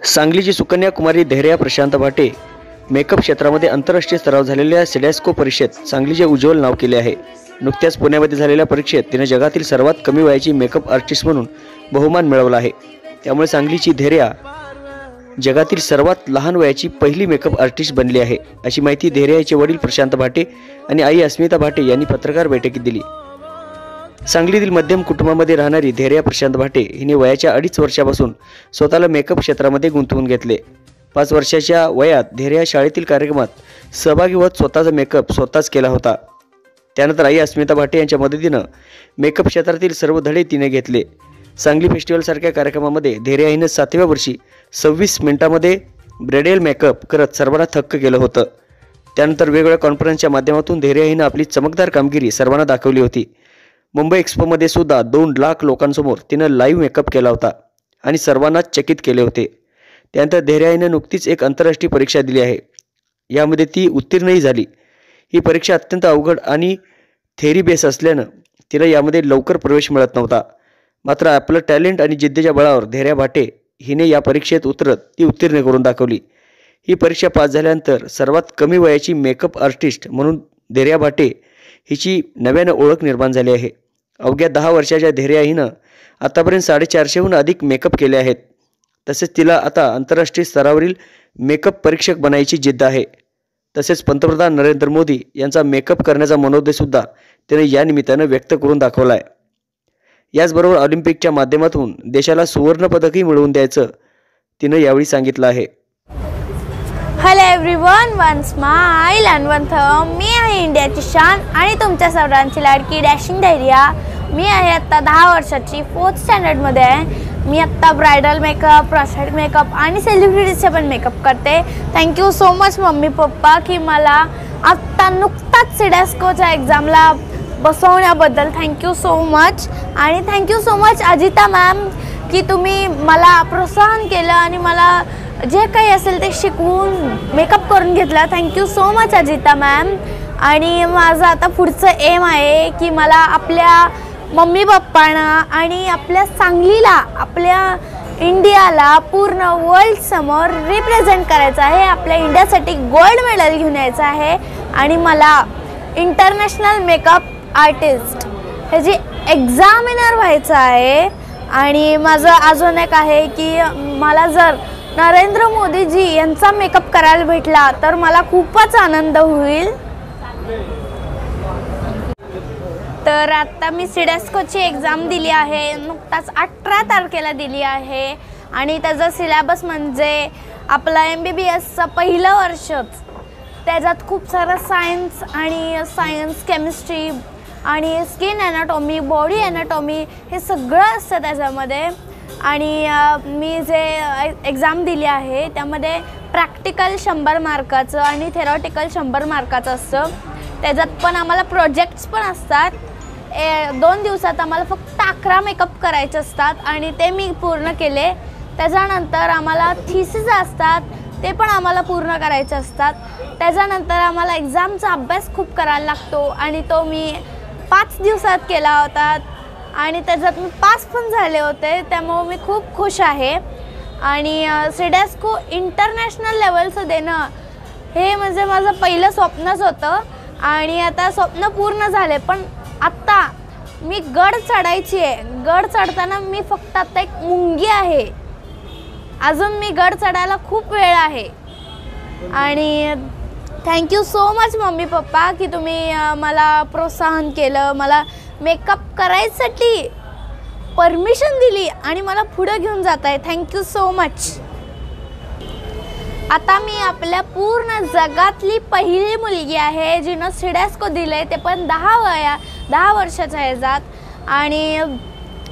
सांगलीची सुकन्या कुमारी धैर्या प्रशांत भाटे मेकअप क्षेत्रामध्ये आंतरराष्ट्रीय स्तरावर झालेल्या सिडॅस्को परीक्षेत सांगलीचे उज्ज्वल नाव केले आहे। नुकत्याच पुण्यामध्ये झालेल्या परीक्षेत तिने जगातील सर्वात कमी वयाची मेकअप आर्टिस्ट म्हणून बहुमान मिळवला आहे। त्यामुळे सांगलीची धैर्या जगातील सर्वात लहान वयाची पहिली मेकअप आर्टिस्ट बनली आहे, अशी माहिती धैर्याचे वडील प्रशांत भाटे आणि आई अस्मिता भाटे यांनी पत्रकार बैठकीत दिली। सांगलीतील मध्यम कुटुंबामध्ये राहणारी धैर्या प्रशांत भाटे हिने वयाच्या 2.5 वर्षापासून स्वतःला मेकअप क्षेत्रामध्ये गुंतवून घेतले। 5 वर्षाच्या वयात धैर्या शाळेतील कार्यक्रमात सहभागी होत स्वतःचा मेकअप स्वतःच केला होता। त्यानंतर आई अस्मिता भाटे यांच्या मदतीने मेकअप क्षेत्रातील सर्व धडे तिने घेतले। सांगली फेस्टिवल सारख्या कार्यक्रमामध्ये धैर्या हिने 7व्या वर्षी 26 मिनिटांमध्ये ब्रायडल मेकअप करत सर्वांना थक्क केलं होतं। त्यानंतर वेगवेगळ्या कॉन्फरन्सच्या माध्यमातून धैर्या हिने आपली चमकदार कामगिरी सर्वांना दाखवली होती। मुंबई एक्सपोमध्ये सुद्धा 2 लाख लोकांसमोर तिने लाईव्ह मेकअप केला होता आणि सर्वांना चकित केले होते। त्यानंतर धैर्या हिने नुकतीच एक आंतरराष्ट्रीय परीक्षा दिली आहे, यामध्ये ती उत्तीर्णही झाली। ही परीक्षा अत्यंत अवघड आणि थेरी बेस असल्यानं तिला यामध्ये लवकर प्रवेश मिळत नव्हता। मात्र आपलं टॅलेंट आणि जिद्दीच्या बळावर धैर्या भाटे हिने या परीक्षेत उतरत ती उत्तीर्ण करून दाखवली। ही परीक्षा पास झाल्यानंतर सर्वात कमी वयाची मेकअप आर्टिस्ट म्हणून धैर्या भाटे हिची नव्यानं ओळख निर्माण झाली आहे। अवघ्या 10 वर्षाच्या धैर्या हिनं आतापर्यंत 450हून अधिक मेकअप केले आहेत। तसेच तिला आता आंतरराष्ट्रीय स्तरावरील मेकअप परीक्षक बनायची जिद्द आहे। तसेच पंतप्रधान नरेंद्र मोदी यांचा मेकअप करण्याचा मनोदय सुद्धा तिने या निमित्तानं व्यक्त करून दाखवला आहे। याचबरोबर ऑलिम्पिकच्या माध्यमातून देशाला सुवर्ण पदकही मिळवून द्यायचं तिने यावेळी सांगितलं आहे। Hello everyone, one smile and one thumb. मी आहे इंडियाची शान आणि तुमच्या सर्वांची लाडकी डॅशिंग धैर्या। मी आहे आत्ता 10 वर्षाची, 4th स्टँडर्डमध्ये आहे। मी आत्ता ब्रायडल मेकअप, प्रोस्टेट मेकअप आणि सेलिब्रिटीजचे पण मेकअप करते। Thank you so much mummy papa की मला आत्ता नुकताच सिडॅस्कोच्या एक्झामला बसवण्याबद्दल थँक्यू सो मच। आणि thank you so much Ajita ma'am की तुम्ही मला प्रोत्साहन केलं आणि मला जे काही असेल ते शिकवून मेकअप करून घेतला। Thank you so much Ajita ma'am. आणि माझं आता पुढचं एम आहे की मला आपल्या मम्मी पप्पांना आणि आपल्या सांगलीला, आपल्या इंडियाला पूर्ण वर्ल्ड समोर रिप्रेझेंट करायचं आहे। आपल्या इंडियासाठी गोल्ड मेडल घेऊन यायचं आहे आणि मला इंटरनॅशनल मेकअप आर्टिस्ट ह्याची एक्झामिनर व्हायचं आहे। आणि माझं अजून एक आहे की मला जर नरेंद्र मोदीजी यांचा मेकअप करायला भेटला तर मला खूपच आनंद होईल। तर आता मी सिडॅस्कोची एक्झाम दिली आहे, नुकताच 18 तारखेला दिली आहे। आणि त्याचा सिलेबस म्हणजे आपला MBBSचं पहिलं वर्षच, त्याच्यात खूप सारं सायन्स केमिस्ट्री आणि स्किन ॲनाटॉमी, बॉडी ॲनाटॉमी हे सगळं असतं त्याच्यामध्ये। आणि मी जे एक्झाम दिली आहे त्यामध्ये प्रॅक्टिकल 100 मार्काचं आणि थेरॉटिकल 100 मार्काचं असतं। त्याच्यात पण आम्हाला प्रोजेक्ट्स पण असतात। 2 दिवसात आम्हाला फक्त 11 मेकअप करायचे असतात आणि ते मी पूर्ण केले। त्याच्यानंतर आम्हाला थिसिस असतात, ते पण आम्हाला पूर्ण करायचे असतात। त्याच्यानंतर आम्हाला एक्झामचा अभ्यास खूप करायला लागतो आणि तो मी 5 दिवसात केला होता आणि त्याच्यात मी पास पण झाले होते, त्यामुळे मी खूप खुश आहे। आणि सिडॅस्को इंटरनॅशनल लेवलचं देणं हे म्हणजे माझं पहिलं स्वप्नच होतं आणि आता स्वप्न पूर्ण झाले। पण आत्ता मी गड चढायची आहे। गड चढताना मी फक्त आता एक मुंगी आहे, अजून मी गड चढायला खूप वेळ आहे। आणि thank you so much mummy papa की तुम्ही मला प्रोत्साहन केलं, मला मेकअप करायसाठी परमिशन दिली आणि मला पुढे घेऊन जात आहे। Thank you so much. आता मी आपल्या पूर्ण जगातली पहिली मुलगी आहे जिनं सिडॅस्को दिले, ते पण 10 वर्षाच्या ह्याच्यात। आणि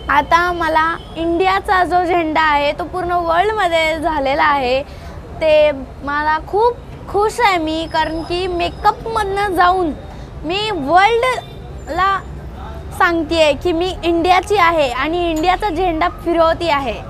आता मला इंडियाचा जो झेंडा आहे तो पूर्ण वर्ल्डमध्ये झालेला आहे, ते मला खूप खुश आहे मी, कारण की मेकअपमधनं जाऊन मी वर्ल्डला सांगते की मी इंडियाची आहे आणि इंडियाचा झेंडा फिरवती आहे।